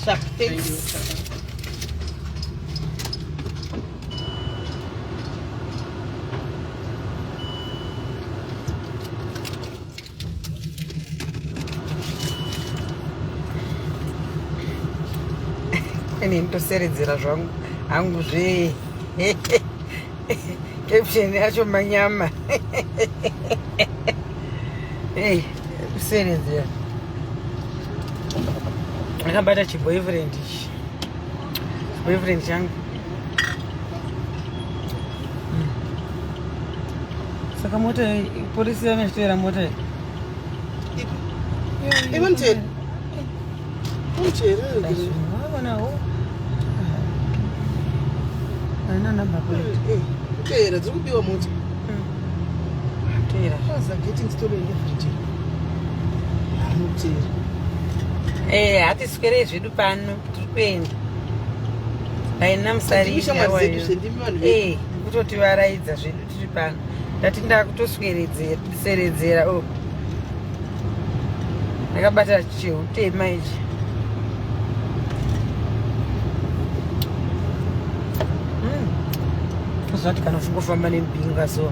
Sharp. Thanks. Ndinoseredzera zvangu hangu zve caption yacho manyama kuseredzera akabata chiboyfriend changu saka mota polisi yamechitera mota haina number plate. Tera dziri kubiwa mota. Tera. Aza getting stolen every day. Hatiswere zvedu pano tiri kuenda. Haina musarira wayo. Kutoti varaidza zvedu tiri pano. Ndati ndakutosweredzera. Ndakabata chihutema ichi. Zvati kana ufungofamba nemubinga so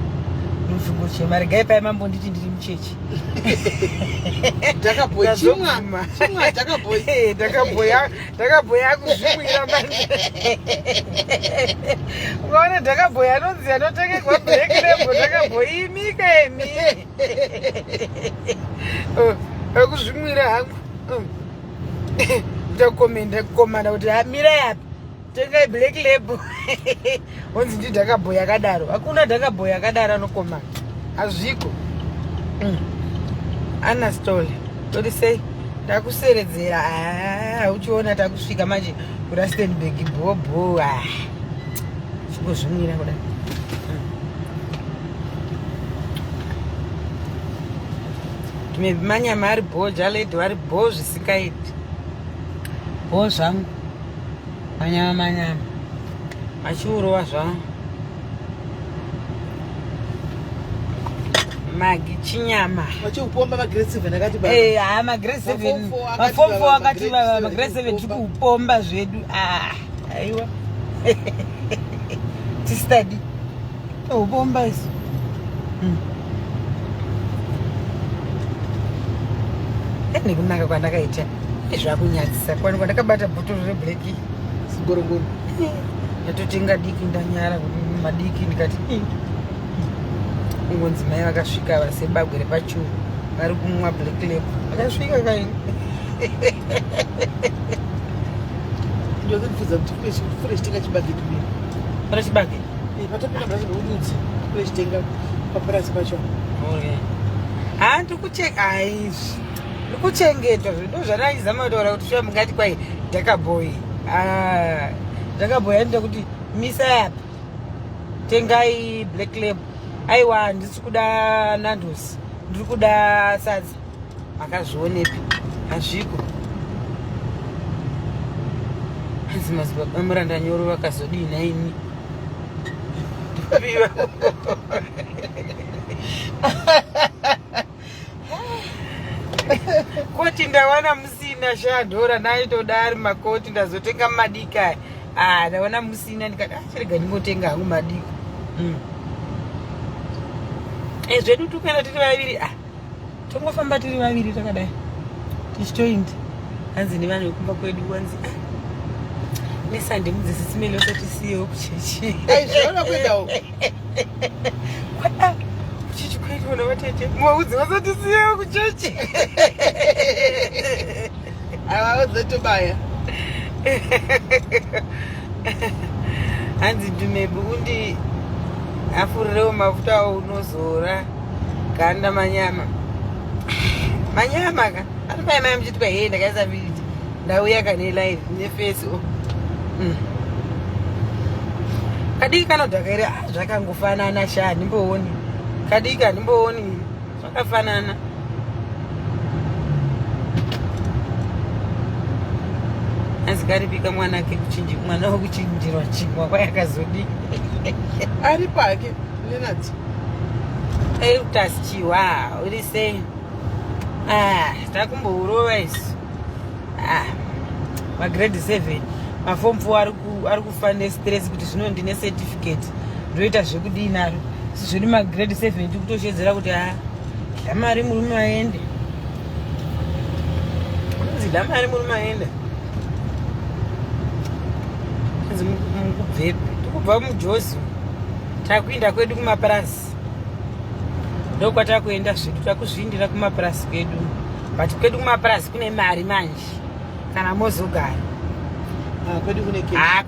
unofunga uchema regai pai mambo nditi ndiri muchechi ndakabhoya kuzvimwira manje ukaona ndakabhoya anonzi anotengerwa black label ndakabhoyimika emi akuzvimwira hangu ndakomanda kuti hamira yapi tengai black label onzi ndi ndakabhoya yakadaro hakuna ndakabhoya yakadaro anokoma hazviko ana stole toti sei takuseredzera uchiona takusvika manje kurustenburg bhobho chingozvimwira kudai maybe manyama ari bho jaledi vari bho zvisingaiti bho zvangu manyama achiurova zvavo magi chinyama vachiupomba magrade 7 akati magrade 7 mafom 4 akati magrade 7 tiri kuupomba zvedu aiwa tistudy upomba isu nekunaka kwandakaita zvakunyadzisa kwandakabata bhotoro rebleki gorongoro ndatotenga diki ndanyara madiki ndikati ungonzi mai vakasvika vasebagwe repachuru vari kumwa black label vakasvika kaini ndozvibvudza kuti fresh tenga chibage kubini para chibage patapinda basi noududzi fresh tenga papurasi pacho ndikucheka aizvi ndikuchengetwa zvido zvanaizama kutaura kuti shuwa mungati kwai ndakabhoyi ndakabhoya ndida kuti misa yapi tengai black label aiwa ndisi kuda nandosi ndiri kuda sadza makazvionepi hazviko hanzi mazibaba murandanyoro vakazodii naini ndobiwa koti ndawana musina shadhora naitoda ari makoti ndazotenga madiki aya ndawana musina ndikati chirega ndingotenga hangu madiki zvedu tukaenda tiri vaviri tongofamba tiri vaviri takadai tichitoindi hanzi nevanhu vekumba kwedu wanzi nesande mudzisisi mele usatisiyewo kuchechi zvaona kuendawo kuchechi kwaitona vatete muvaudzi vasatisiyewo kuchechi avazotobaya hanzi ndumebu undi afurirewo mafuta awo unozora ganda manyama ka anopaimai muchiti kwaiye ndakaisa viriti ndauya kane laini nefesi kadiki kanodhakaira zvakangofanana sha handimbooni kadiki handimbooni zvakafanana hanzi karipika mwanake mwana wokuchinjirwa chimwa kwayakazodi ari pake nenati utasichiwa uri sei takumbourova isu magrade 7 maform 4 ari kufa nestress kuti zvino ndine certificate ndoita zvekudii naro zviri magrade 7 tikutoshedzera kuti dhamari muri maende unonzi dhamari muri maende anzi mukubvepi tikubva mujozi takuinda kwedu kumapurasi ndokwatakuenda zvedu takuzviindira kumapurasi kwedu but kwedu kumapurasi kune mari manje kana mozogara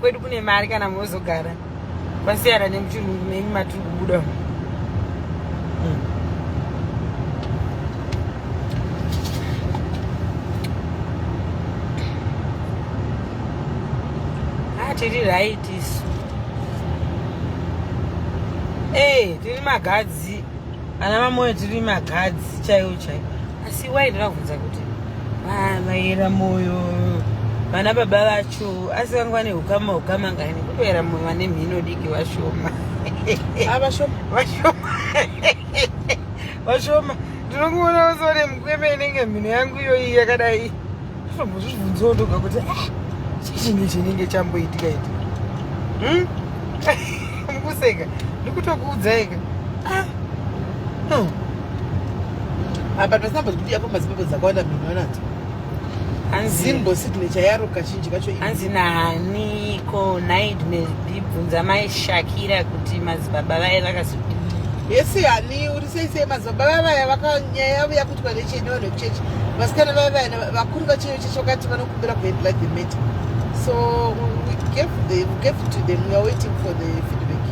kwedu kune mari kana mozogara kwasiyana nemuchirungu meni matiri kubuda tiri right isu tiri magadzi ana mamoyo tiri magadzi chaiwo chaiwo asi wai ndinobvunza kuti vaera moyo vana baba vacho asi vangwa neukama ngani kutoera moyo vane mhino diki vashoma vashoma ndinokuona usore mukweme inenge mhino yangu iyoyi yakadai tombozvibvunzawo ndoga kuti chichinge chinenge chamboitika iti mukuseka ndikutokuudzaika apa pasambozvidi apo mazipepo dzakawanda mhino anadzo zimbo signature yaro kazhinji kacho hanzi nahaniko naidmebvunza maishakira kuti madzibaba vaye vakazodii yesi hani uri seisei madzibaba vaya vakanyaya yavo yakutwa necheni vanhu vekuchechi vasikana vaya vaya vakuru vachenyu chechi vakati vanokumbira kuhead like the matter so we gave to them. We are waiting for the feedback.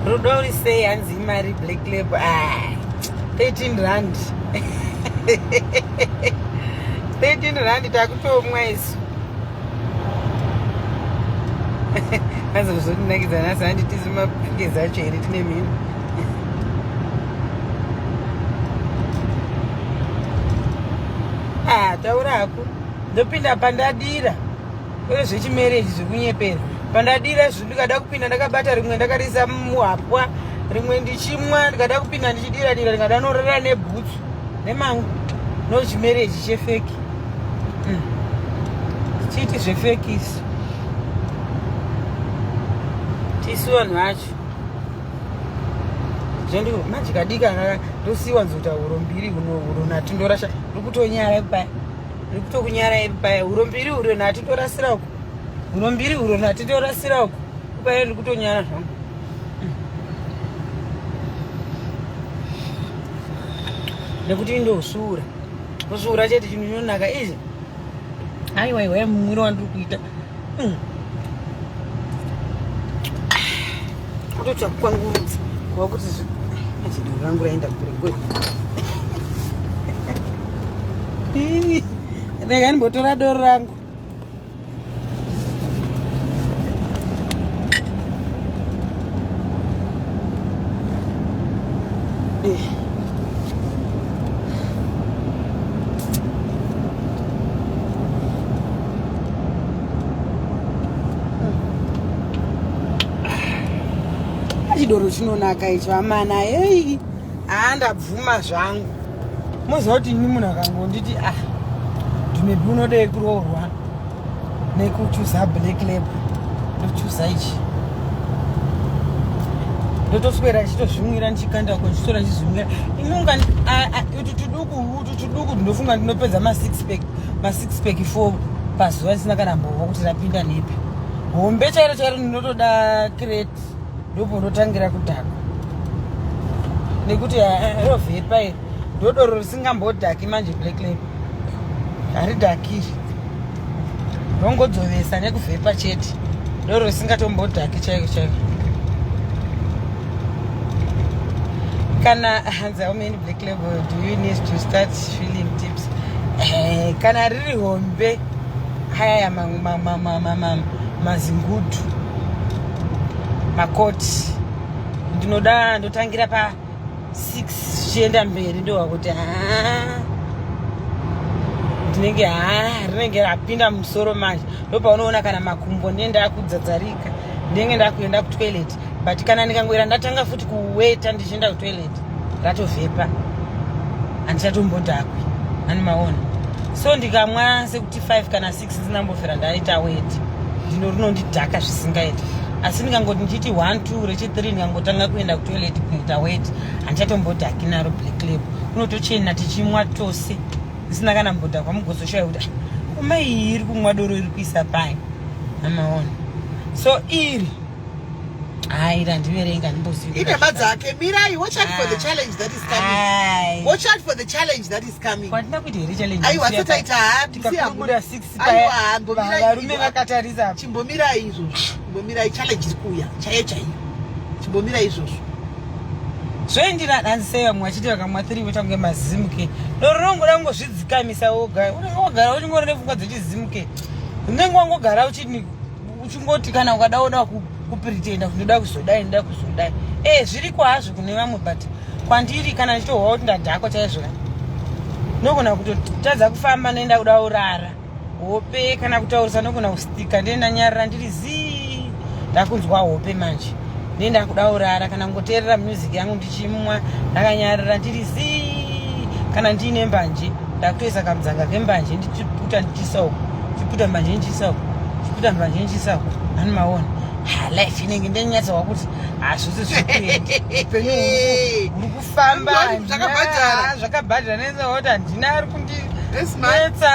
Rudori say hanzi mari black label 13 rand 13 rand takutomwa isu hanzi kuzondinakidza nhasi handitizi mapike zacho here tine mhino taurako ndopinda pandadira kune zvechimereji zvekunyepera pandadira izvo ndikada kupinda ndakabata rimwe ndakarisa muhapwa rimwe ndichimwa ndikada kupinda ndichidira-dira ndikada norara nebhutsu nemangu nochimereji chefeki tichiti zvefeki isu tisu vanhu vacho zvendi manje kadika ndosiwa nzotauro mbiri huro nati ndorasha ndikutonyara ipaya ndikutokunyara ipaya huro mbiri huro nati ndorasira uko huro mbiri huro nati ndorasira uko ipaya ndikutonyara zvangu nekuti ndosura kusura chete chinhu chinonaka izvi aiwaiwai mumwiri wandiri kuita kutotakwangurudza wakuti chidhuru rangu raenda kure rega ndimbotora doro rangu chidoro chinonaka icho amana hei ndabvuma zvangu moziva kuti ini munhu akangonditi dhimebi unodei kuroorwa nekuchuza black label ndochuza ichi ndotoswera ndichitozvimwira ndichikanda ko ndichitora ndichizvimwira inonga utu tuduku ndinofunga ndinopedza ma6 pack 4 pazuva risina kana mbova kuti rapinda nepi hombe chairo chairo ndinotoda crate ndopo ndotangira kudhaka nekuti rovhepa iri ndodoro risingambodhaki manje black label haridhakiri rongodzovesa nekuvhepa chete doro risingatombodhaki chaiko chaiko kana hanzi how many black label do you need to start feeling tips kana riri hombe haya mazingudu makoti ndinoda ndotangira pa 6 chienda mberi ndowakuti ndinenge rinenge rapinda musoro manje ndopaunoona kana makumbo ndenda akudzadzarika ndenge ndakuenda kutoilet but kana ndikangoira ndatanga futi kuweta ndichienda kutoilet ratovhepa handichatombodhakwi ani maona so ndikamwa sekuti 5 kana 6 zinambofera ndaita weight ndino rinondidhaka zvisingaiti asi ndikangoti ndichiti 1 2 rechi3 ndikangotanga kuenda kutoilet kuita weight handichatombodhaki naro black label unotochena tichimwa tose zvisina kana mbodhakwa mugozoshoya kuti umai iyi iri kumwa doro iri kuisa pai amaona so iri haira ndiverenga indaba dzake mirai watch out for the challenge that is coming. Watch out for the challenge that is coming. Kwatina kuita here challenge aiwa sataita tikakubuda 6 varume vakatarisa chimbomirai izvozvo chimbomirai challenge iri kuuya chaiyo chaiyo chimbomirai izvozvo zvoendira danzisei vamwe vachiti vakamwa 3 votange mazimuke doro rinongoda kungozvidzikamisa woga unenge wagara uchingori nepfungwa dzechizimuke unenge wangogara uchingoti kana ukadaoda kupritenda kuti ndoda kuzodai ndoda kuzodai zviri kwazvo kune vamwe but kwandiri kana ndichitohwa kuti ndadhakwa chaizvo nogona kutotadza kufamba noenda kuda urara hope kana kutaurisa nogona kustika ndoenda nyarara ndiri zii ndakunzwa hope manje ndoenda kuda urara kana ngoteerera music yangu ndichimwa ndakanyarara ndiri zii kana ndiine mbanje ndakutoisa kamudzanga kembanje ndichiputa ndichisauko chiputa mbanje ndichisauko chiputa mbanje ndichisauko ani maona life inenge ndenyatsawa kuti hazvisi zvikuupenyu uri kufamba zvakabhadhara nenzaoti handina ari kundinetsa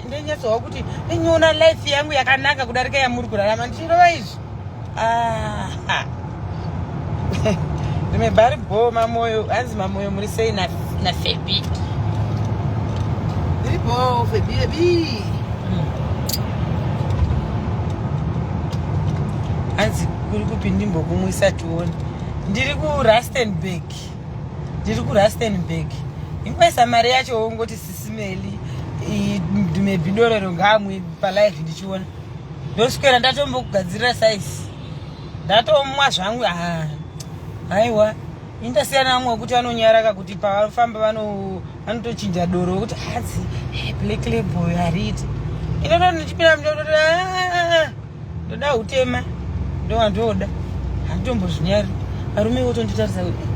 ndenyatsawa kuti ndenyoona life yangu yakanaka kudarika yamuri kurarama ndichirova izvi rimebhari bho mamoyo hanzi mamoyo muri sei nafebi iripo febi hanzi kuri kupi ndimbokumwisa tione ndiri kurustenburg ingwaisa mari yacho ongoti SIS MELLY ndimebhidorero ngamwe palive ndichiona ndoswera ndatombokugadzirira size ndatomwa zvangu aiwa indasiyana namwe wekuti vanonyaraka kuti pavanofamba vanotochinja doro kuti hadzi black label hariti inoto ndichipinda ndoda utema ndowandoda handitombozvinyari varume votonditarisa kuti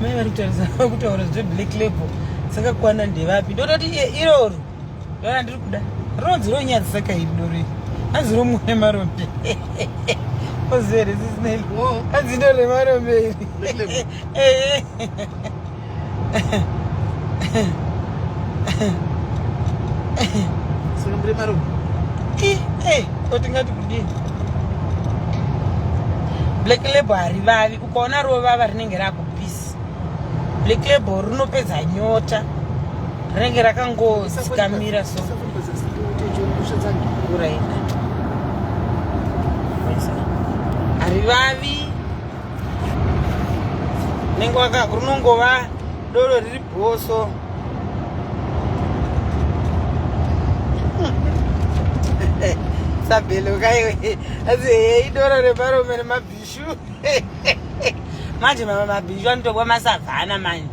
mai vari kutarisa kutaura zveblack label sakakwana ndevapi ndototi iroro ndona ndiri kuda ronzi ronyadzisa kairi doro hanzi romune marombe ozere SIS MELLY hanzi ndo remarombe iri sonombre marombe otingati kudini black label harivavi ukaona rovava rinenge rakupisi black label rinopedza nyota rinenge rakangodzikamira so uraina harivavi rinongova doro riri bhoso sabhelo kaiwe asi hei doro remarome remabhishu manje mabhishu anotobwa masavhana manje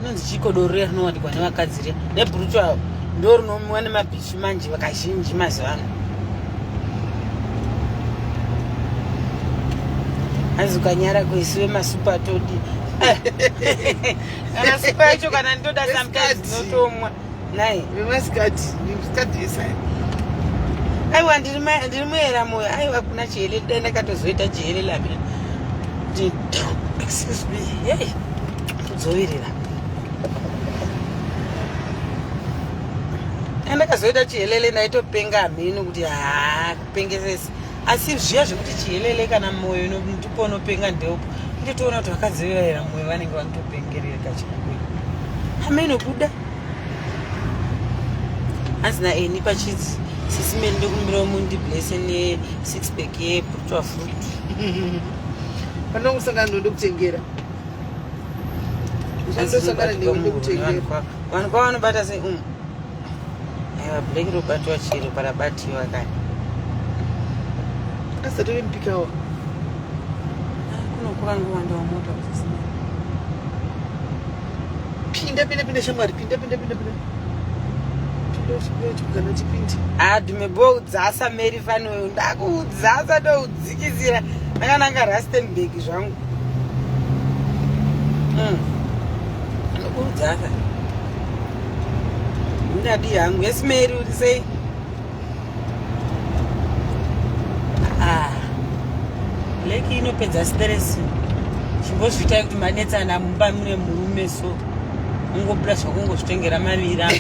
nonzi chiko doro riya rinowanikwa nevakadzi riya nebhuruchwa ndo rinomwiwa nemabhishu manje vakazhinji mazivano hanzi ukanyara kuisiwe masupa todi kana supa yacho kana ndoda sometimes notomwa nai vemasikati misikati yesai aiwa ndiri muera moyo aiwa kuna chihele dai ndakatozoita chihele lamina excuse me yei kudzovirira andakazoita chihelele ndaitopenga hamheni kuti kupengesesi asi zviya zvekuti chihelele kana moyo ndipo unopenga ndeupo nditoona kuti vakadzivirira moyo vanenge vanotopengereka chikui hamheni kuda hanzina eni pachidzi SIS MELLY ndikumbira mundiblese ne6 pack yebrutal fruit panongusangana ndode kutengera usandosangana ndode kutengera vanhu kwavanobata sei aiwa black robatwa chiro parabatiwa kani asatove mpikawa kunokuvanguwanda wamota pinda shamwari pinda kana chipindi dhumebo udzasa Mary fanoyo ndakudzasa ndoudzikisira ndakananga Rustenburg zvangu nokuudzasa handingadi hangu. Yes Mary, uri sei? Leki inopedza stress. Chimbozvitai kuti manetsana mumba mune murume so ungobuda zvakungozvitengera maviri ako.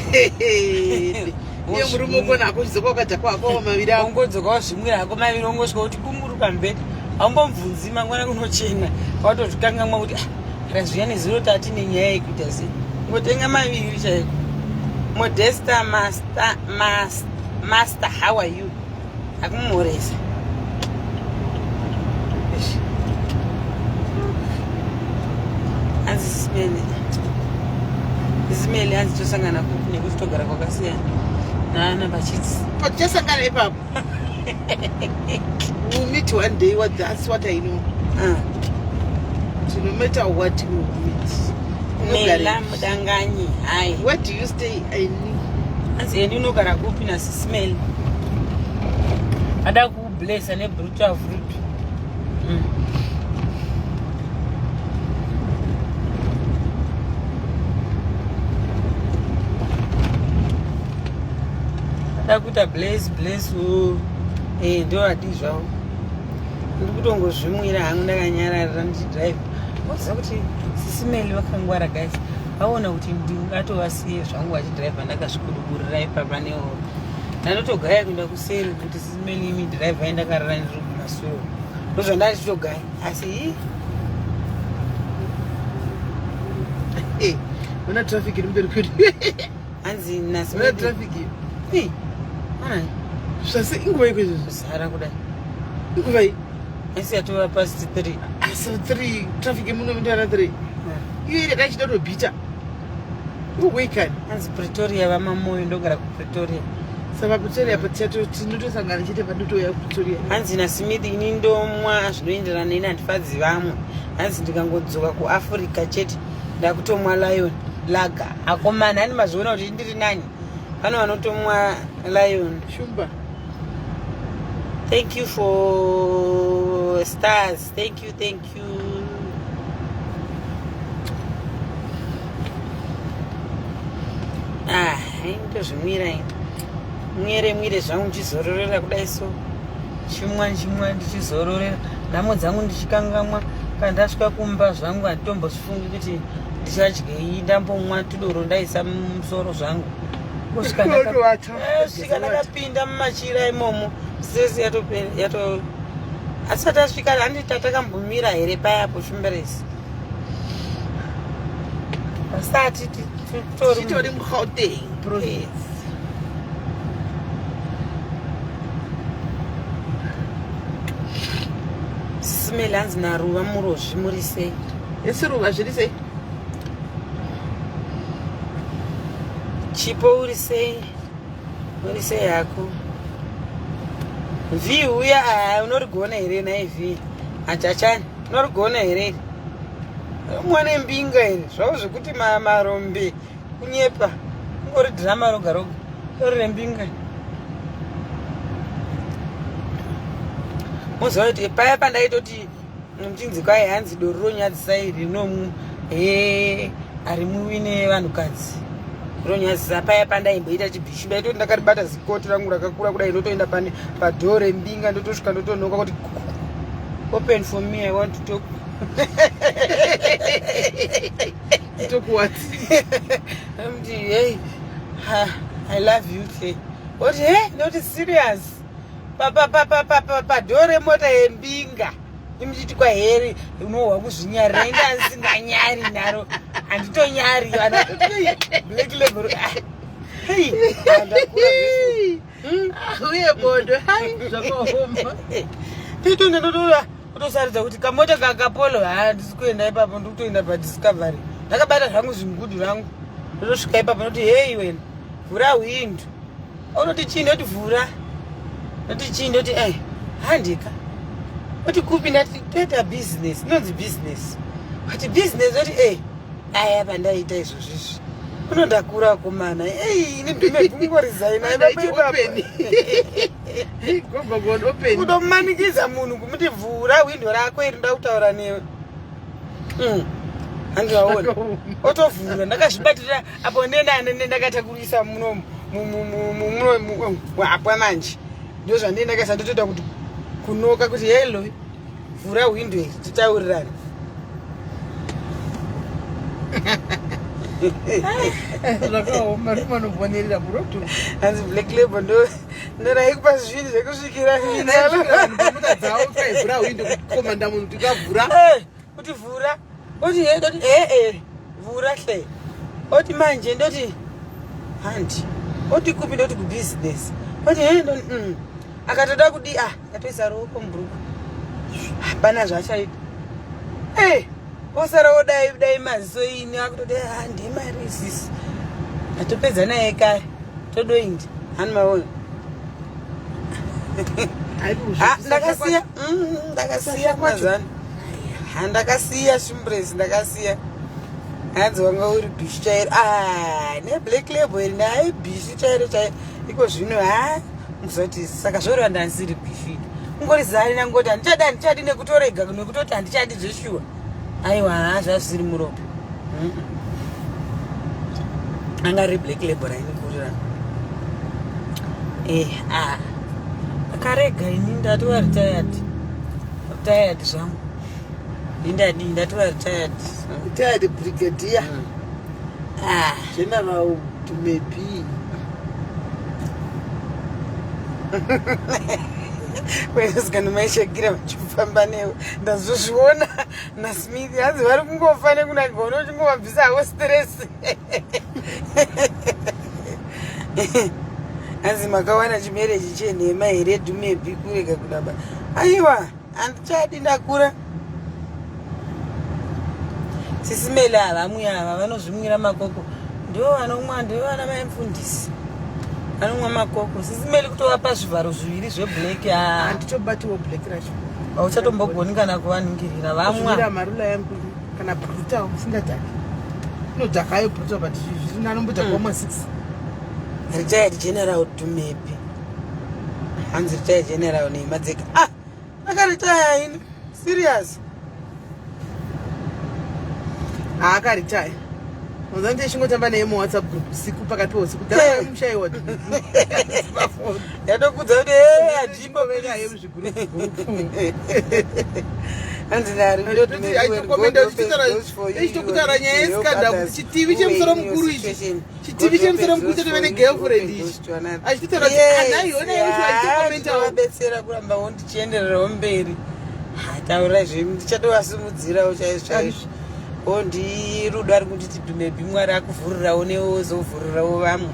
Iye murume ukona akuchizoka ukadza kwako maviri ako. Ungodzoka wazvimwira ako maviri ungosvika kuti kunguru pamberi. Haumbomubvunzi mangwana kunochena. Watozvikangamwa kuti razviya nezvinoti nenyaya yekuita sei. Ngotenga maviri chaiko. Modesta master, how are you? Akumoresa. Hanzi Smelly hanzi tosangana kupi nekuti togara kwakasiyana. Nana bachitsi. Tochasangana ipapo. We'll meet one day. That's what I know. So no matter what we will meet. Mela mudanganyi. Hai. Where do you stay? I know. Hanzi yendi unogara kupi na Smelly. Ada ku bless ane brutal fruit. Dakuta bless ndo ati zvao ndikutongozvimwira hangu ndakanyarara ndichidrive. Waziva kuti Smelly vakangwara guys, vaona kuti ndingatovasiye zvangu vachidrive ndakazvikuduburira ipapa neho ndanotogaya kuenda kuseri kuti Smelly imi drive aindakarara ndiri kumasuro ndozvandachitogaya asi una traffic iri mberi kwedu. hanzi Una traffic zvasi inguva ikwezvo zara kudai inguva iyi asi yatova past 3 asi 3 traffic munomindana 3 iyo iri yakachidotobhita iwekani. hanzi Pretoria vamamoyo ndogara kuPretoria saka Pretoria tinotosangana chete pandotoya kuPretoria. hanzi naSmith ini ndomwa zvinoenderana neni handifadzi vamwe. hanzi ndikangodzoka kuAfrica chete ndakutomwa lion laga akomana hani mazviona kuti ndiri nani. Pane vanotomwa lion shumba. Thank you for stars. Thank you. Ndozvimwira mwire zvangu ndichizororera kudai so chimwa ndichizororera nhamo dzangu ndichikangamwa. Kana ndasvika kumba zvangu handitombozvifungi kuti ndichadyei, ndambomwa tudoro ndaisa mumusoro zvangu. Kusvika ndakapinda mumachira imomo sesi yato asati asvika handiti tatakambomira here payapo shumberesi asati titori muGauteng province. Smelly hanzi naruva murozvi muri sei? Esi ruva zviri sei? Chipo uri sei yako? Vi uya unorigona here naye vi achachani unorigona here mwana mbinga here zvavo zvekuti marombe kunyepa ungori dhirama roga roga tori rembinga. Moziva kuti paya pandaitoti muchinzi kwai hanzi doro ronyadzisai rinomu harimuwine vanhukadzi ronyadzisa. Paya pandaimboita chibhishi ndaitoti ndakaribata zikoti rangu rakakura kudai ndotoenda padhoo rembinga ndotosvika ndotonoka kuti open for me, I want to talk. Talk what? Hey, I love you. What? Hey, not serious. Padhoo remota yembinga imuchiti kwaheri unohwa kuzvinyarira enda andisinganyari naro handitonyari black label. Hey, uye bodo zvakaoma titoenda kutosaridza kuti kamota kakapolo handisi kuenda ipapo ndikutoenda padiscovery ndakabata zvangu zvingudhu rangu ndotosvika ipapo noti hey wena vhura hwindo unoti chii ndoti vhura ndoti chii ndoti handika oti kupi ndati toita business inonzi business ati business oti aya pandaita izvozvizvi unondakura komana ini ndimebvungorizainakutomanikiza munhu kumuti vhura hwindo rako iri nda kutaura newe handiwaona otovhura ndakazvibatira apo ndene ndakatakurisa muno hapwa manje ndo zvandine ndakaisa ndotoda kuti kunoka kuti hello vhura windo iri titaurirana zvakaoma rimanobvonerera burotu hanzi black label ndoraikupa zvinhu zvekusvikira mukadzavo kaivhura windo kukomanda munhu tikavhura kuti vhura oti doti vhura hle oti manje ndoti handi oti kupi ndoti kubusiness oti akatoda kudi akatoisa ruoko muruku hapana zvachaita osarawo dai maziso ini akutoti ndemari isisi atopedza naye kare todoindi hani maona ndakasiya mazana handakasiya shumbresi ndakasiya hanzi wanga uri bhishi chairo neblack label iri naye bhishi chairo iko zvino muzoti saka zvoreva ndanisiri bhishi ungori zari nangoti handichadi nekutorega nekutoti handichadi zveshuwa aiwa zvazvisiri muropo anga ri black label rainikurira akarega ini ndatova retired zvangu ndatova retired brigadier general tumepi kwezikanomaishekira vachifamba newe ndazozviona nasmith hanzi vari kungofa nekunagona uchingovabvisa havo stress hanzi makawana chimereji chenhema here dhumepi kurega kudaba aiwa handichadi ndakura SIS MELLY havamwe ava vanozvimwira makoko ndo vanomwa ndo vana vaimfundisi anomwa makoko SIS MELLY kutovapa zvivharo zviviri zveblack handitobatiwo black racho auchatombogoni kana kuvaningirira vamwa marula yangu kana brutal singadhaki inodhakayo brutal but zvizvino anombodhakawo ma6 retired general tumepi hanzi retired general neimadzeka akaritaya ini serious akaritaya mazanti echingotamba naye muwhatsapp group usiku pakati peusiku daamushayiwa yatokudza kuti adimbovenaye muzvigurupu hanzi nariichitokutaura nyaya yesikandhamu chitivi chemusoro mukuru ichi chitivi chemusoro mukuru chatove negirlfriend ichi achitotaura kuti anaiona kuramba ndichiendererawo mberi taura zvinhu ndichatovasimudzirawo chaizvo ndirudo ari kunditi dhumepi mwari akuvhurirawo neozovhurirawo vamwe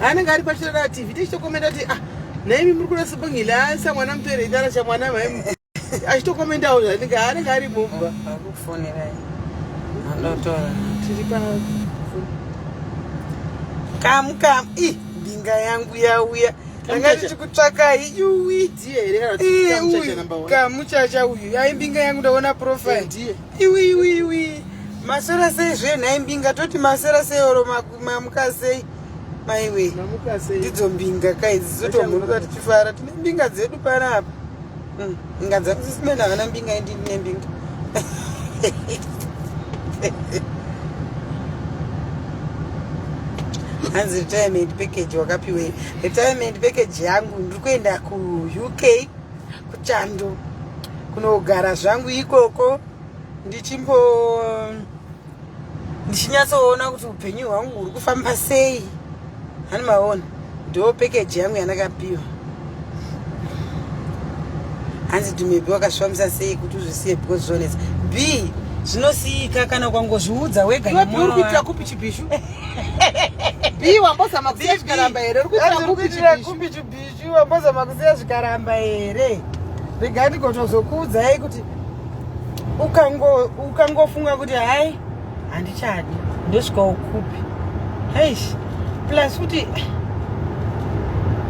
anenge ari pachirara tv tichitokomenda kuti naimi muri kunasibongila samwana mupere itara chamwana mai achitokomendawo zvanenge anenge ari mumba akufonerai andotora tiri pa kamu mbinga yangu yauya ndanga tichikutsvakai kamuchacha uyu aimbinga yangu ndaona profile iwi masora sei zvenhaimbinga toti masora sei oro mamuka sei maiwe ndidzo mbinga kaidzi zotomhunuka tichifara tine mbinga dzedu panapa mbinga dzaku SIS MELLY havana mbinga indine mbinga hanzi retirement package wakapiwe retirement package yangu ndiri kuenda kuuk kuchando kunogara zvangu ikoko ndichinyatsoona kuti upenyu hwangu huri kufamba sei hani maona ndo package yangu yandakapiwa hanzi dhumepi wakasvamisa sei kuti uzvisiye because zvonesa b zvinosiyika kana kwangozviudza wega nemwoyo kuitira kupi chipishu b wambozama kusiya zvikaramba here uri kuitira kupi chipishu wambozama kusiya zvikaramba here rega ndigotozokuudzai kuti ukangofunga kuti hai handichadi ndosvikawo kupi heish plus kuti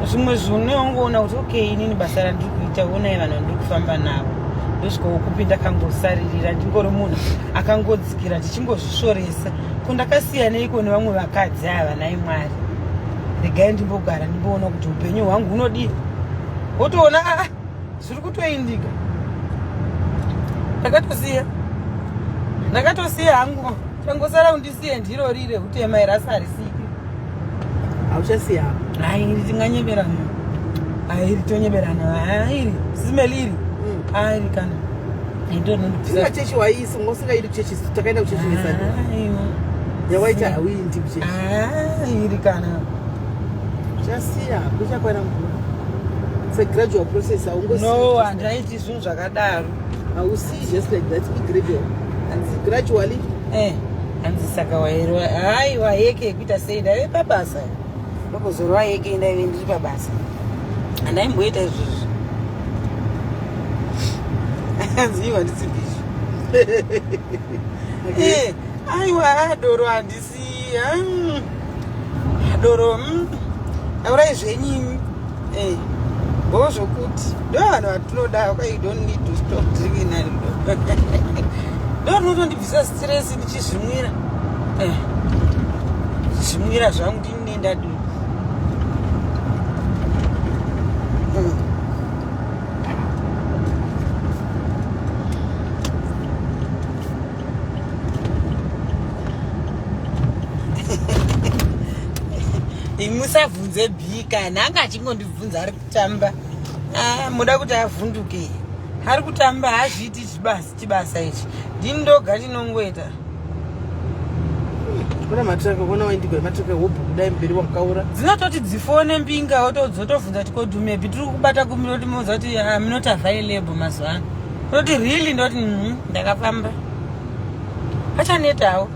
zvimwe zvineongoona kuti okay inini basa randiri kuita onai vanhu vandiri kufamba navo ndosvikawo kupi ndakangosaririra ndingori munhu akangodzikira ndichingozvisoresa kundakasiya neiko nevamwe vakadzi ava nai mwari regai ndimbogara ndimboona kuti upenyu hwangu hunodii wotoona zviri kutoindika ndakatosiya hangu tangosara undisiye ndiro rire kutema irasarisiki hauchasiya hairi tinganyeberana hairi tonyeberana hairi simeliri hairi kana tika chechi waisi ngosingaidi kuchechi takaenda kuchechi nesani yawaita hawindi kuchechi hairi kana chasiya kuchakwana mvura it's a gradual process no handaiti zvinhu zvakadaro hausi just like that gradual and gradually hanzi saka wairo haiwa yeke yekuita sei ndaive pabasa ndokozorwa yeke ndaive ndiri pabasa handaimboita izvozvo hanziiwa ndisibizvo aiwa doro handisi doro aurai zvenyimi bo zvokuti ndo vanhu vatinoda you don't need to stop drinking ndo rinotondibvisa stress ndichizvimwira zvimwira zvangu ndinenda du musabvunze bhika nanga achingondibvunza ari kutamba muda kuti avhunduke ari kutamba hazviiti chibasa ichi ndini ndoga ndinongoita kuna matraka kuna waindigwa matraka hobu kudai mberi wakaura dzinototi dzifone mbinga wotodzotovhunza tikodumepi tiri kubata kumiroti moza kuti I'm not available mazuva ano toti really ndoti ndakafamba pachanetawo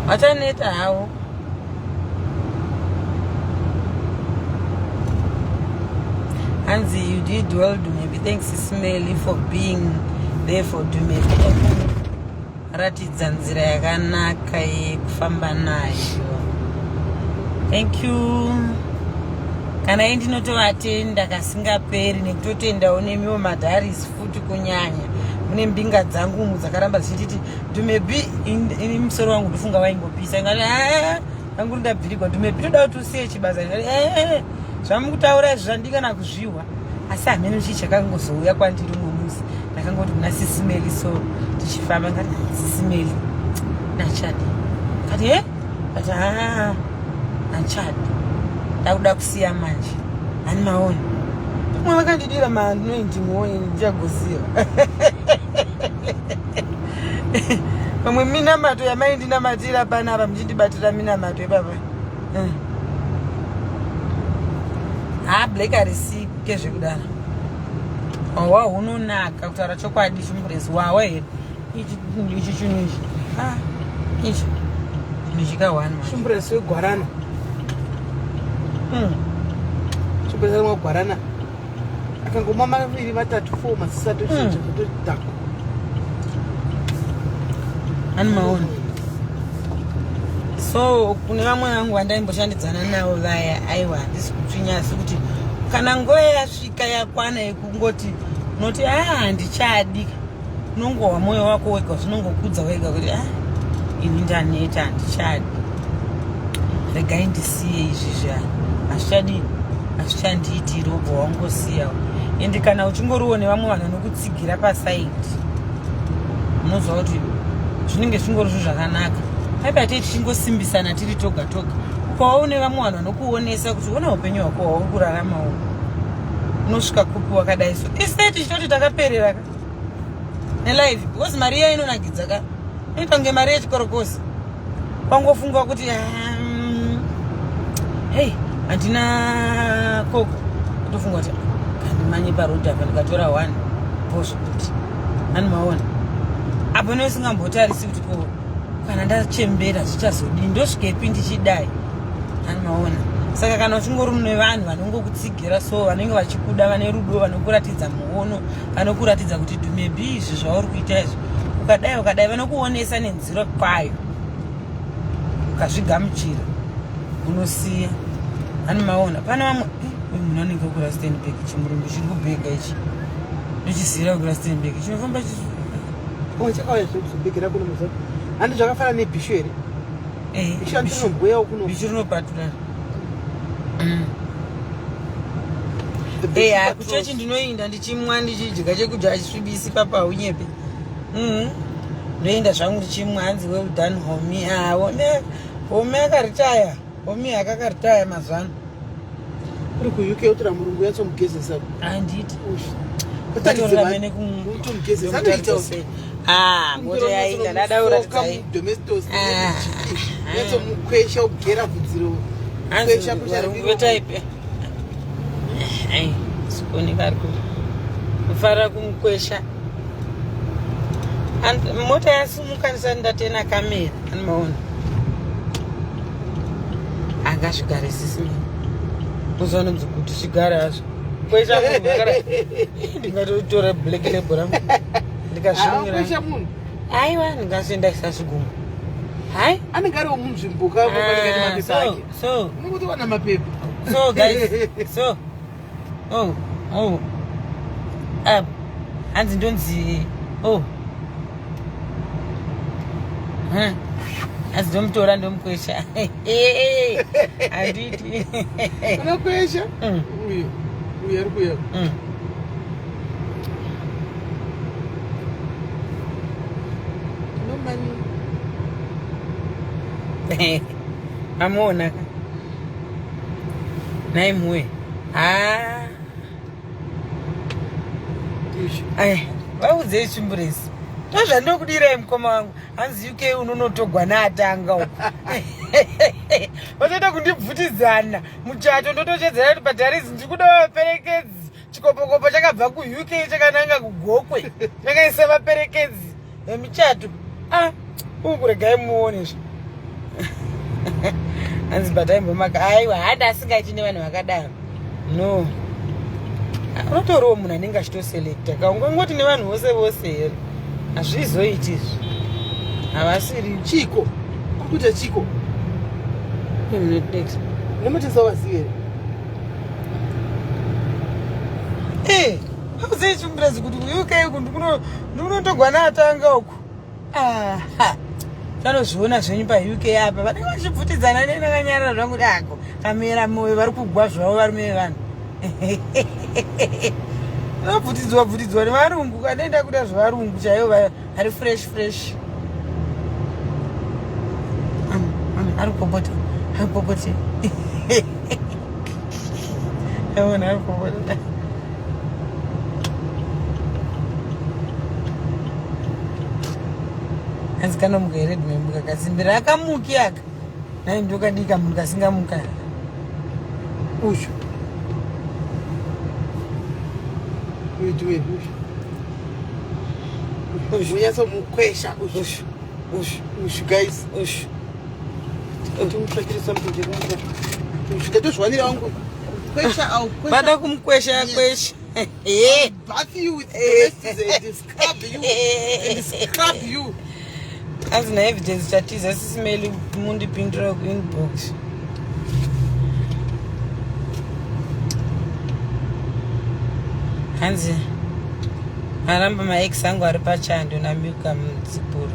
pachaneta hawo Hanzi, you did well, Dumebi. Thanks, Smelly, for being there for Dumebi. Ratidza nzira yakanaka yekufamba nayo. Thank you. Kana ndinotovatenda kasingaperi nekutotendawo nemiwo madharis futi kunyanya. Mune mbinga dzangu dzakaramba dzichiti Dumebi ini musoro wangu ndofunga waingopisa. Ngati hangu ndabvirigwa Dumebi toda kuti usiye chibasa. Zvamukutaura zvandikana kuzviwa asi hamene chichakangozouya kwandiri mumuzi ndakangoti muna SIS MELLY so tichifamba ngati SIS MELLY nachadi kati kati nachadi ndakuda kusiya manje ani maoni mwe vakandidira mandinoindi muoni ndichagoziva pamwe minamato yamaindinamatira panapa muchindibatira minamato epapa black arisi kezvekudana wawa hunonaka kutaura chokwadi chimurezi wawa here ichi chinhu ichi ichi chinhu chikahwana chimurezi wegwarana chimurezi wegwarana akangoma maviri matatu 4 masisatu chinja kutotako ani maoni so kune vamwe vangu vandaimboshandidzana navo vaya aiwa handisi kutsvinyasi kuti kana nguva yasvika yakwana yekungoti unoti handichadi unongohwa mwoyo wako wega zvinongokudza wega kuti ini ndaneta handichadi regai ndisiye izvi hazvichandiiti robo wangosiyawo ende kana uchingoriwo nevamwe vanhu vanokutsigira pasaidi unozwa kuti zvinenge zvingori zvo zvakanaka aibate tichingosimbisana tiri toga toga ukawaone vamwe vanhu vanokuonesa kuti ona upenyu hwako hwauri kuraramawo unosvika kupi wakadai so ise tichitoti takaperera ka nelife because mari iya inonakidza ka inoita kunge mari yechikorokosi wangofunga kuti hei handina koko kutofunga kuti kandimanye parodhi apa ndikatora 1 bozvokuti ani maona apo nesingambotarisi kuti ko kana ndachembera zvichazodii ndosvikepi ndichidai ani maona saka kana uchingori nevanhu vanongokutsigira so vanenge vachikuda vane rudo vanokuratidza muono vanokuratidza kuti Dumebi izvi zvauri kuita izvi ukadai vanokuonesa nenziro kwayo ukazvigamuchira unosiya ani maona pane vamwe munhu anenge kuRustenburg chimurungu chiri kubhega ichi ndochizira kuRustenburg chinofamba chakauya zvekuzobhegera kuno muza handi zvakafanana nebhishu here bishu andinombweyawo kuno bishu rinopatulana kuchechi ndinoinda ndichimwa ndichidya chekudya achisvibisi papa unyepe. Ndoenda zvangu ndichimwa hanzi well done homie. Homie akaritaya. Homie akakaritaya mazano. Uri ku UK utora murungu yatsomugezesa. Handiti. Kutaridza mene kumugezesa anoita sei? Moto yainda ndadaura kuti domestos yatsomukwesha ugera bvudziro. Kwesha kucharungu type. Sikoni kari kufarira kumukwesha. Mota yasimukanisa ndatena kamera anomaona angasvigare sisimi kuzoona kuti zvigare hazvo kwesha ndingatotora black label rangu ndikazvinyira munhu aiwa ndingazoenda isasviguma hai anenge ari womunzvimbo kavanekati ake so unenge wana mapepa so guys so hanzi ndonzi asi ndomutora ndomukwesha handiti unokwesha uyu ari kuya nomani amuona naimwe vaudzei chimburesi ndozvandokudirai mukoma wangu hanzi UK unonotogwa naatanga uko vatoita kundibvutidzana muchato ndotochedzera kuti padharizi ndikuda vaperekedzi chikopokopo chakabva kuUK chakananga kugokwe chakaisa vaperekedzi vemuchato ukuregai muonezvo hanzi bataimbomaka aiwa hada asingaiti nevanhu vakadaro no unotoriwo munhu anenge achitoselekta kaungangoti nevanhu vose vose here hazvizoiti izvi havasiri chiko kurikuita chiko nemutisa wazive here hauzei chimbirezi kuti kuuk uku ndikunotogwa naatanga uku tanozviona zvenyu pauk apa vanenge vachibvutidzana nenakanyarara zvangu dako kamera moyo vari kugwa zvavo varume vevanhu vabvutidzwa nevarungu kanoenda kuda zvevarungu chaivo vari fresh ari kupopota aona ari kupopota hanzi kanomuka here dimembuka kasimbira akamuki aka nai ndokadika munhu kasingamuka usho unyatsomukwesha ushu guys ngatozviwanira wangu kwesha au vada kumukwesha yakwesha bath you with and scrub you hanzi naevidence chatiza SIS MELLY mundipindura kuinbox hanzi aramba maex angu ari pachando namyuka mudzipuru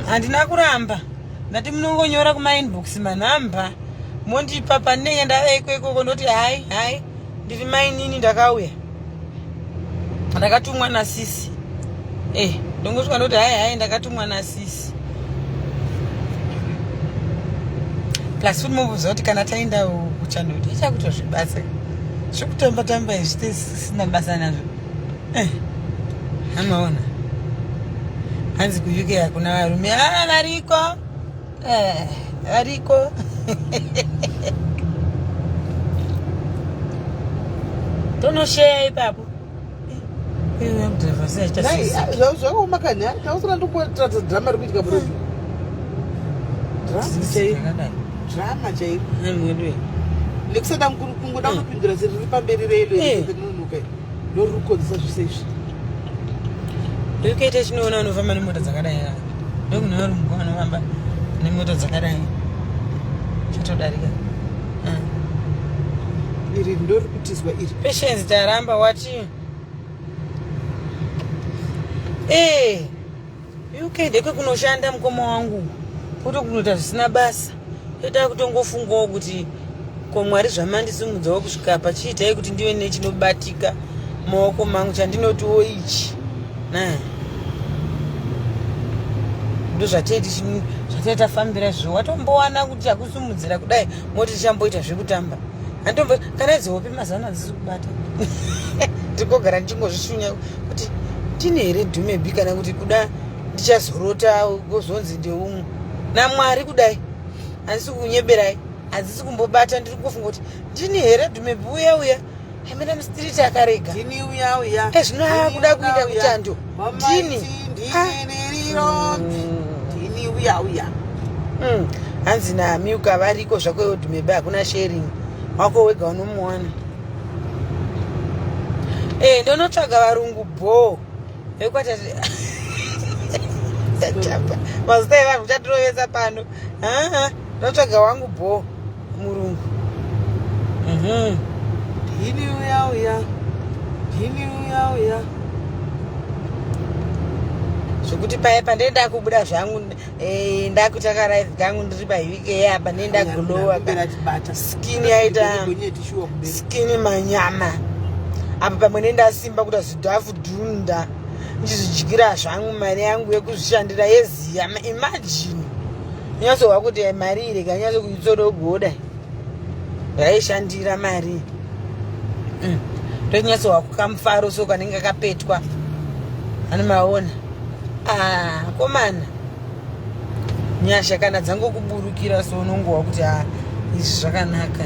handina kuramba ndati munongonyora kumainbox manhamba mondipa panenge ndava ikoko ndoti hai ndiri mainini ndakauya ndakatumwa nasisi ndongosvika ndoti hai ndakatumwa nasisi plus futi mobvudza kuti kana taenda kuchando kuti ichakutozvibasa zvekutamba izvi sisina basa nazvo amaona hanzi kuuk hakuna varume variko tonosheya ipapo zvakaomakani tausina ndokuratidza dhirama rikuitika burodu drama chairo nekusada kungoda kupindura ziri pamberi reinononoka ndorikukonzesa zvisezvi ukuita chinoona unofamba nemota dzakadai ndokune varungu vanofamba nemota dzakadai chatodarika iri ndori kutizwa iri patience taramba wati UK ndekwe kunoshanda mukoma wangu kuto kunoita zvisina basa toita kutongofungawo kuti ko Mwari zvamandisimudzawo kusvika pachiitai kuti ndive nechinobatika maoko mangu chandinotiwo ichi ndo zvatitafambira izvo. Watombowana kuti takusimudzira kudai moti tichamboita zvekutamba kana idzowopi mazana dzisiri kubata ndikogara ndichingozvishunya kuti tine here dhumebi kana kuti kuda ndichazorota gozonzi ndeumwe naMwari kudai handisi kunyeberai handisi kumbobata ndiri kufunga kuti ndini here dhumebi uya hamena mustriti akarega ndini uya zvino akuda kuita kuchando ndini ndini uya hanzi nami ukavariko zvako dhumebi hakuna sharing wako wega unomuwana. Ndonotsvaga varungu bho vekwata mazita evanhu uchatirovesa pano. Ndotsvaga wangu bho murungu. Ndini uya zvokuti paya pandenda kubuda zvangu ndakutaka live kangu ndiri pavhiki apa ndenda kulowa skini yaita skini manyama apa pamwe nendasimba kuda zvidhafu dhunda ndichizodyira zvangu mari yangu yekuzvishandira yeziya. Imagine nyatsowa kuti mari ireka nyatso kuitsodogoda ndaishandira mari ndonyatsowa kukamufaro so kanenge kapetwa ani maona komana nyasha kana dzangokuburukira so unongowa kuti izvi zvakanaka.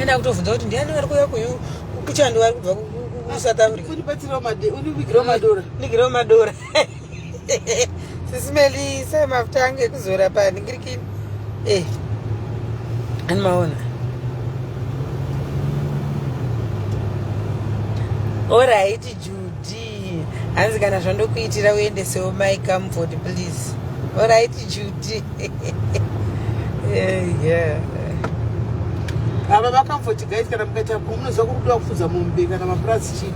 Enda kutovhunza kuti ndiani vari kuuya kuchando vari kubva kuSouth Africa. Undivigirewo madora SIS MELLY sai mafuta angu ekuzora paningirikini ani maona. Alright Judy, hanzi kana zvandokuitira uendesewo my comfort please. Alright Judy. Yeah. Ava vakamfoti guys kana mukaita munozwa kurudiwa kufudza mombe kana mapurasi chi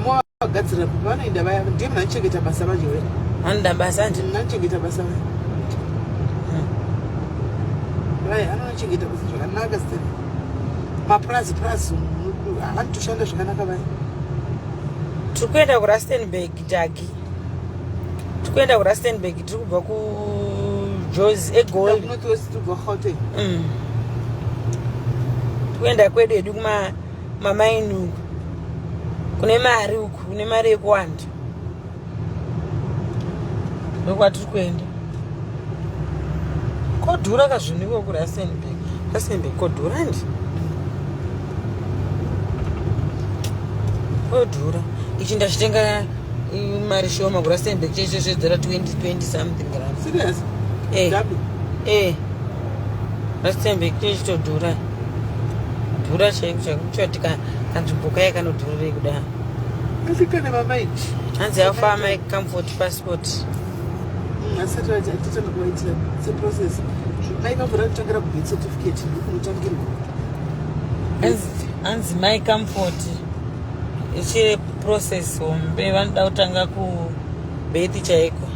mwagadzira vanoenda vaya ndiye munachengeta basa manje wewe. Anda basa ndi munachengeta basa wewe. Vaya anochengeta basa zvakanaka sitani. Mapurasi anotoshanda zvakanaka vaya. Tikuenda kuRustenburg Dagi. Tikuenda kuRustenburg tiri kubva kuJozi eGold. Kunoti tibva Gauteng. Kuenda kwedu edu kumamaini kune mari uku kune mari yekuwanda ndokwatiri kuenda. Kodhura kazviniko kuRustenburg kodhura ndi kodhura ichi ndachitenga mari shoma kuRustenburg checho zvedzera 20 something rand. Serious? Rustenburg chechitodhura dhura chaikuti kanzvimbo kaya kanodhurire kudai. Kasikane mamaiti hanzi afa my comfort passport asati atitanga kuvaitira seprocess maikavhura kutangira kubirth certificate ndokunotangirwa. Hanzi my comfort ichiri process hombe vanoda kutanga kubirth chaiko.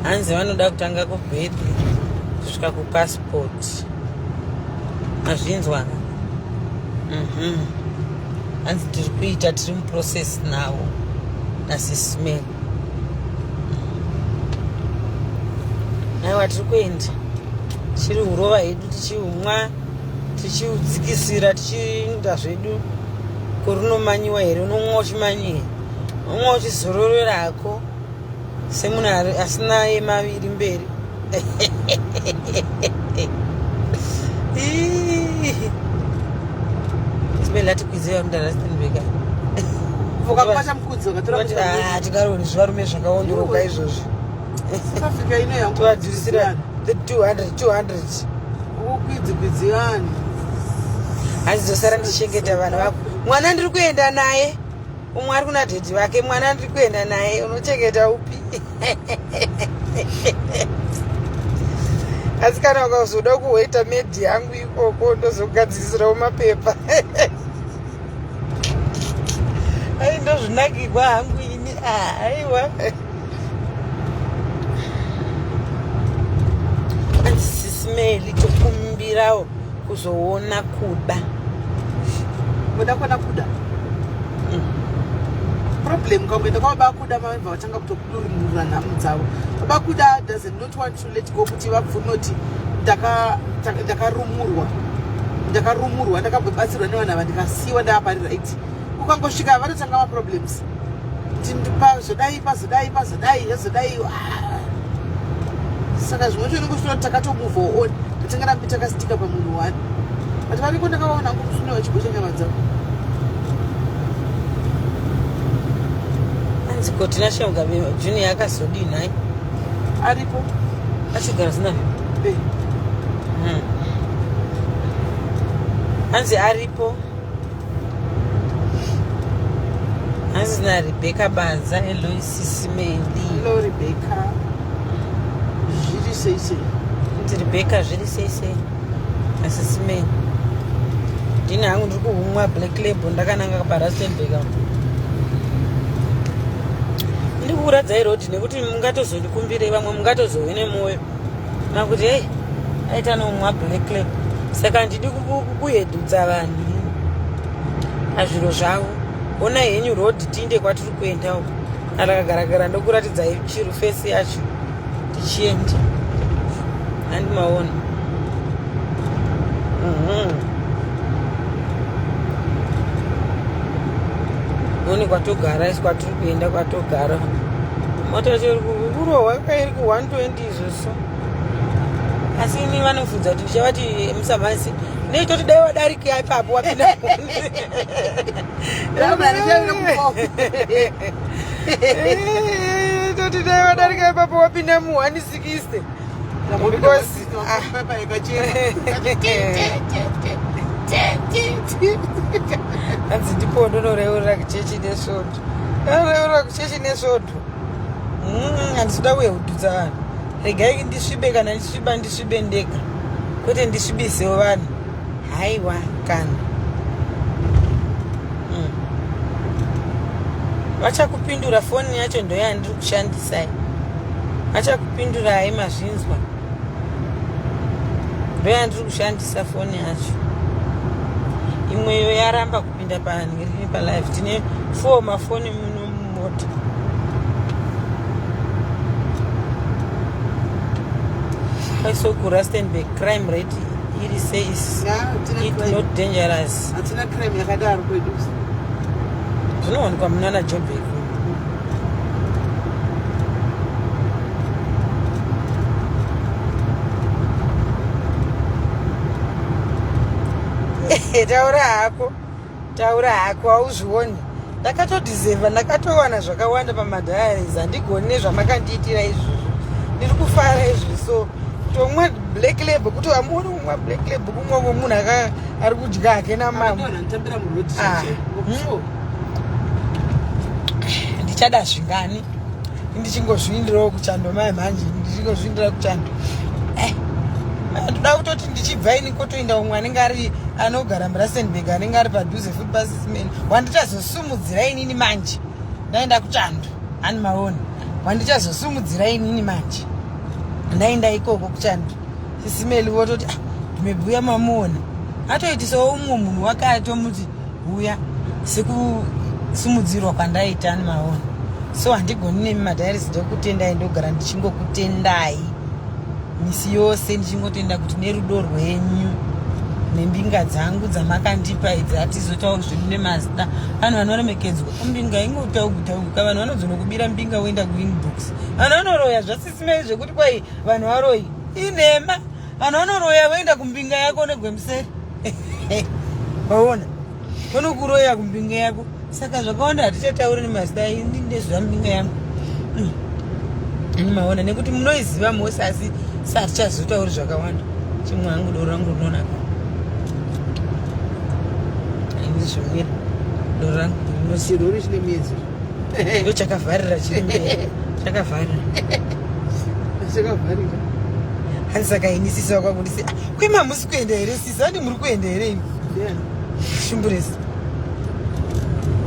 Hanzi vanoda kutanga kubirth kusvika kupassport azvinzwa. Hanzi tiri kuita tiri muprocess nawo naSIS MELLY. Aiwa tiri kuenda tichiri urova hedu tichihumwa tichiudzikisira tichiinda zvedu kurunomanyiwa here. Unomwa uchimanyiwa umwa uchizororerako semunhu asina yemaviri mberi. Latikwizira mundarastinbeka ukakwata mukudzi tikaroni zvivarume zvakaondoroka izvozvi Africa ino yangu tovadhurisira 200 ukwidzi vanhu hanzidosara ndichengeta vana vako. Mwana ndiri kuenda naye umwe ari kuna dhedhi vake. Mwana ndiri kuenda naye unochengeta upi? Asi kana ukazoda kuweta medhi yangu ikoko ndozogadzirisirawo mapepa. Ai ndozvinakirwa hangu ini. Aiwa kumirirawo kuzoona kuda. Muda kwana kuda. Problem kaungoenda kwabakuda mavemva vatanga kutokudurimurira nhamu dzavo. Babakuda does not want to let go kuti vabvunoti ndakarumurwa ndakabvebatsirwa nevana ava ndikasiyiwa ndavapari right. Ukangosvika vanotanga maproblems. Pazodai saka zvimwe zvinhu ngozvinoti takatomove on tatangarambi takasitika pamunhu wani but variko ndakavaona ngokusune vachigosha nyama dzavo. Anzi koti nashamga junior akazodini hai aripo achigara zina anzi aripo anzi na Rebecca Banza SIS MELLY. Hello Rebecca. Zviri sei. Anzi Rebecca zviri sei SIS MELLY. Ndini hangu ndiri kuhumwa Black Label ndakananga paRustenburg apo. Ndiri kuradzai roti nekuti mungatozondikumbire vamwe mungatozove nemwoyo makuti hey aita nomwa Black Label saka ndidi kuhedhudza vanhu pazviro zvavo. Ona henyu road tinde kwatiri kuendawo kana kagaragara ndokuratidzai chiro face yacho tichienda handi maona. Oni kwatogara isi kwatiri kuenda kwatogara mota yacho iri kurohwa iri ku120 izvoso asi ini vanofudza kuti ndichavati musamasi neitoti dai wadarika ipapo wapinda toti dai wadarika ipapo wapinda mu160 because anzi ndipo ndonoreurira kuchechi nesvondo handisida kuyehudhudza vanhu. Regai ndisvibe kana ndisviba ndisvibe ndega kwete ndisvibisewo vanhu haiwa kana vachakupindura foni yacho ndoyandiri kushandisai vachakupindurai mazvinzwa ndoyandiri kushandisa foni yacho imweyo yaramba kupinda pahangirini palive tine 4 mafoni muno mumota. So kuRustenburg crime rate iri says it's not dangerous. Hatina crime yakadaro kwedu. Zvinowanikwa muna Joburg. Taura hako hauzvioni. Ndakatodiseva ndakatowana zvakawanda pamadhayaries handigoni nezvamakandiitira izvozvo. Ndiri kufara izvi so tomwa Black Label kuti amuoni kumwa Black Label kumwa munhu ari kudya hake namama. Ndichada zvingani ndichingozvindirawo kuchando mai manje ndichingozvindira kuchando ndoda kutoti ndichibva ini kotoenda umwe anenge ari anogara muRustenburg anenge ari padhuze futi SIS MELLY wandichazosumudzira inini manje ndaenda kuchando ani maoni wandichazosumudzira inini manje ndaenda ikoko kuchando SIS MELLY vototi ndimebhuya mamuona atoitisawo umwe munhu wakatomuti uya sekusumudzirwa kwandaita ani maoni so handigoni nemi madhayaries ndokutendai ndogara ndichingokutendai misi yose ndichingotenda kuti nerudo rwenyu nembinga dzangu dzamakandipa idzi hatizotawo zvinhu nemazita vanhu vanoremekedzwa mbinga ingotauguka vanhu vanozonokubira mbinga woenda kuinbox vanhu vanoroya zvaSIS MELLY zvekuti kwai vanhu varoyi inhema vanhu vanoroya voenda kumbinga yako negwemuseri vaona vanokuroya kumbinga yako saka zvakawanda hatichatauri nemazita ndezvambinga yangu maona nekuti munoiziva mose asi satichazotauri zvakawanda chimwe hangu doro rangu rinonaka indizvomira doro rangu chirori chine miedzi ndo chakavharira chiri mberi chakavharira hanzi saka inisisa kwangu ndisi kwema musi kuenda here sisi handi muri kuenda here imi shumburesi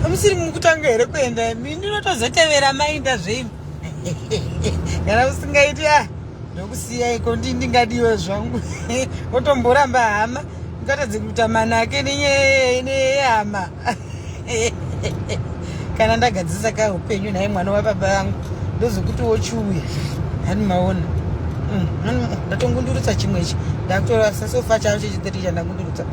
hamusiri mukutanga here kuenda ndinotozotevera mainda zveimi kana usingaiti ndokusiya iko ndingadiwe zvangu otomboramba hama ngatadze kuita manake nehama kana ndagadzisa kaupenyu naye mwana wababa vangu ndozokuti wochiuya hani maona ndatongundurutsa chimwechi ndakutora sasofa chavo chechitiri chandangundurutsa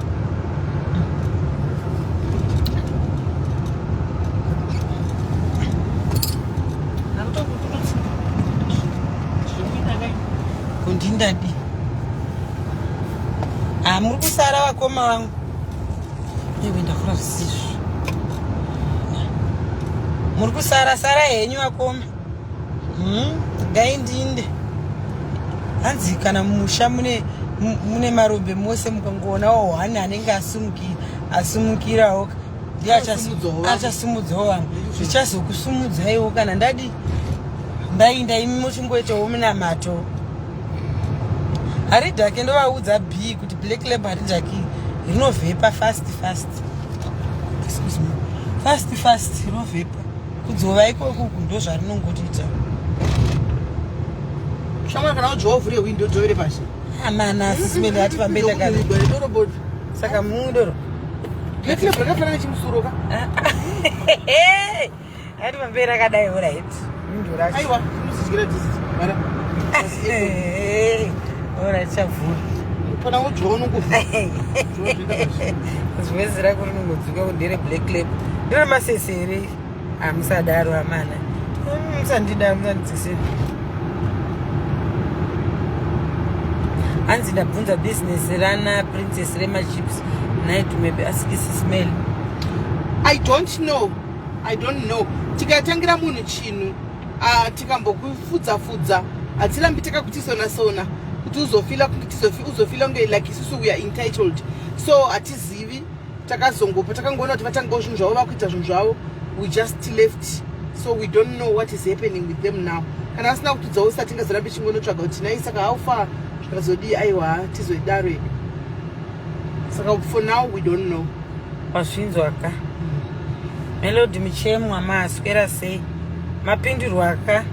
kundindadi muri kusara vakoma vangu iwe ndakura zvisizvo muri kusara henyu vakoma ngaindinde hanzi kana mumusha mune marombe mose mukangonawo hwani anenge asumukirawo ndiye achasumudzawo vangu zvichazokusumudzaiwo kana ndadi ndainda imi muchingoitawo munamato haridhaki ndovaudza b kuti black lab haridhaki rinovhepa fast rinovhepa kudzova ikokuku ndo zvarinongotiita shamwari kana udzova uvhure windo dzovere pasi amana sisimeli ati pambei takadorobodi saka mudoro black lab rakafanana nechimusoro ka ati pambei rakadai orit windo racho aiwa inozityira dhisiti mara orit chavhura pana udzova unongovhura zvezi rako rinongodzuka kundere black lab ndiro masesere amusadaro amana musandida musandidzisei hanzi ndabvunza business rana princess remachips night maybe ask SIS MELLY. I don't know tikatangira munhu chinhu tikambokufudza hatirambi takakutisona kuti uzofila kunge like isusu we are entitled so hatizivi takazongopa takangoona kuti vatangawo zvinhu zvavo vakuita zvinhu zvavo we just left so we don't know what is happening with them now kana asina kutudzawo satingazorambi chingonotsvaga kuti nai saka haufa zvikazodii aiwa tizoidaro saka for now we don't know wazvinzwaka melodi michemwa maaswera sei mapindurwaka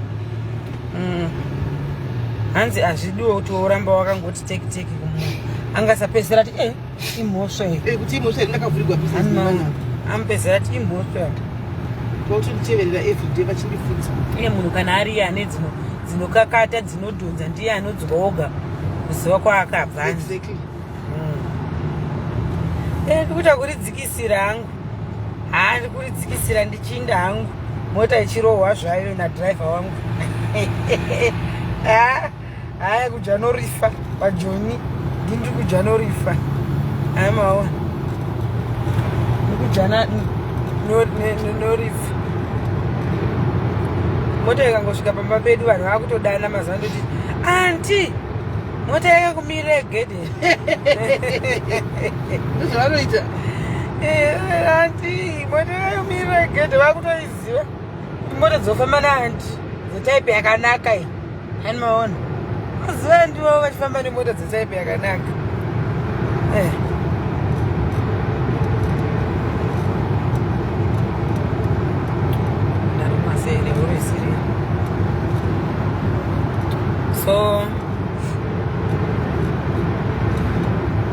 hanzi hazvidiwo kuti woramba wakangoti teki kumunhu angasapedzera ati imhosva kuti imhosva ndakavhurirwa business amupedzera ati imhosva vautonditeverera everyday vachindifudza iye munhu kana ari ane dzinokakata dzinodhonza ndiye anodzwa oga kuziva kwaakabva exactly ndikuita kuridzikisira hangu handi kuridzikisira ndichinda hangu mota ichirohwa zvayo nadhiraivha wangu haya kujanorifa pajoni ndindi kujanorifa haya maona nikujana norifa mota ikangosvika pamba pedu vanhu vakutodana mazuva ndoti anti mota yakakumira egedhe ndozvavanoita anti mota yakakumira egedhe vakutoiziva kuti mota dzofamba naanti dzetaipi yakanaka iyi hani maona mazuva ndivo vachifamba nemota dzetaipi yakanaka ndarumasere urisiri so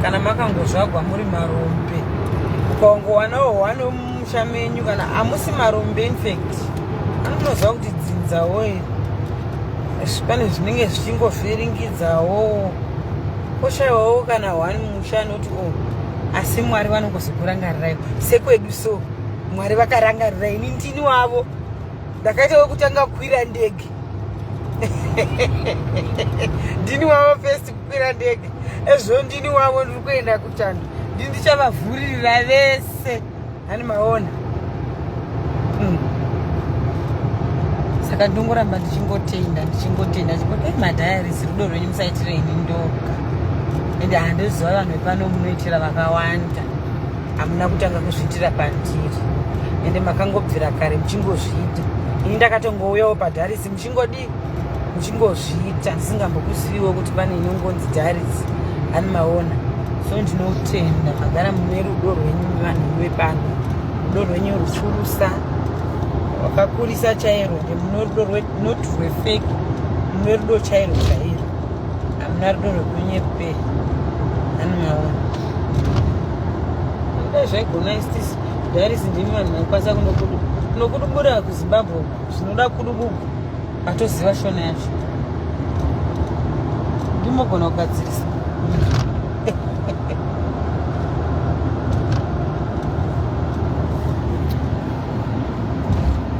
kana makangozvagwa muri marombe ukangowanawo hwano mumusha menyu kana hamusi marombe infact anonoziva kuti dzinzawo pane zvinenge zvichingoferingidzawo poshaiwawo kana hwani mumusha anoti asi mwari vanongozokurangarirai sekwedu so mwari vakarangarirai ini ndini wavo ndakaitawo kutanga kukwira ndege ndini wavo first kukwira ndege ezvo ndini wavo ndiri kuenda kuchando ndini ndichavavhuririra vese hani maona saka ndongoramba ndichingotenda chingoti madhayaris rudo rwenyu musaitira ini ndoga ende handiziva vanhu vepano munoitira vakawanda hamuna kutanga kuzviitira pandiri ende makangobvira kare muchingozviita ini ndakatongouyawo padharisi muchingozviita ndisingambokuziviwo kuti pane inongonzi dharisi hani maona so ndinotenda magara mune rudo rwenyu vanhu vepano rudo rwenyu rufurusa wakakurisa chairo ende muno rudo not rwefeki mune rudo chairo chairo hamuna rudo rwekunyepe ani maona dai zvaigona isitisi darisi ndimi vanhu vanokwanisa kunokudubura kuzimbabwe zvinoda kudubuku vatoziva shona yacho ndimogona kugadzirisa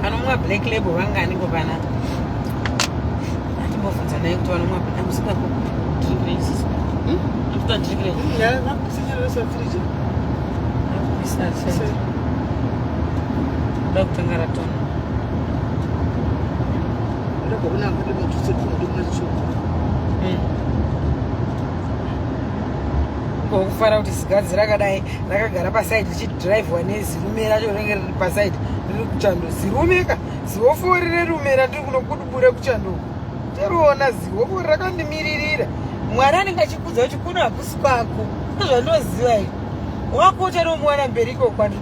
vanomwa black label vanganiko pana atimbobvunza naye kuti vanomwa amusikapo drikreisisa after drikreisisa uda kutanga ratona ngokufara kuti zigadzi rakadai rakagara pasaidi richidhiraivhwa nezirume racho rinenge riri pasaidi riri kuchando zirumeka zivofori rerumera tiri kunokudubura kuchando teriona zivofori rakandimiririra mwari anenge achikudza kuti kuna hakusi kwako nezvandoziva i wako uchanomuwana mberiko kwandiri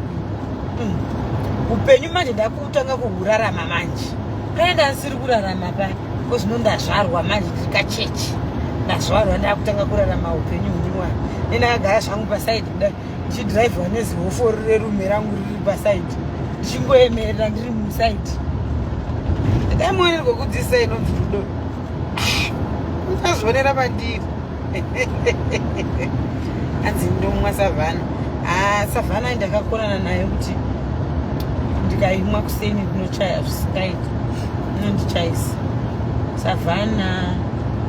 upenyu manje ndakutanga kuhurarama manje kaenda asiri kurarama pa kozvino ndazvarwa manje ndiri kachechi ndazvarwa ndakutanga kurarama upenyu hunyuwani nenakagara zvangu pasaidi kudai ndichidhiraivhwa nezivofori rerume rangu riri pasaidi ndichingoemerera ndiri musaidi ndaimuonerwa kudzidzisa inonzi rudo ndazvionera pandiri anzi ndomwa savhana savhana ndakakorana nayo kuti ndikaimwa kuseni ndinochaya zvisingaiti inondichayisa savhana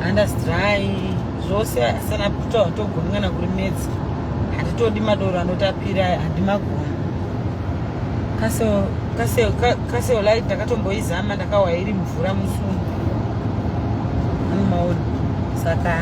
andasdry zvose asana puta watogomwana kuri medzi handitodi madoro anotapira handimagona kaseolai ndakatomboizama ndakawa iri mvura musumu anomaona saka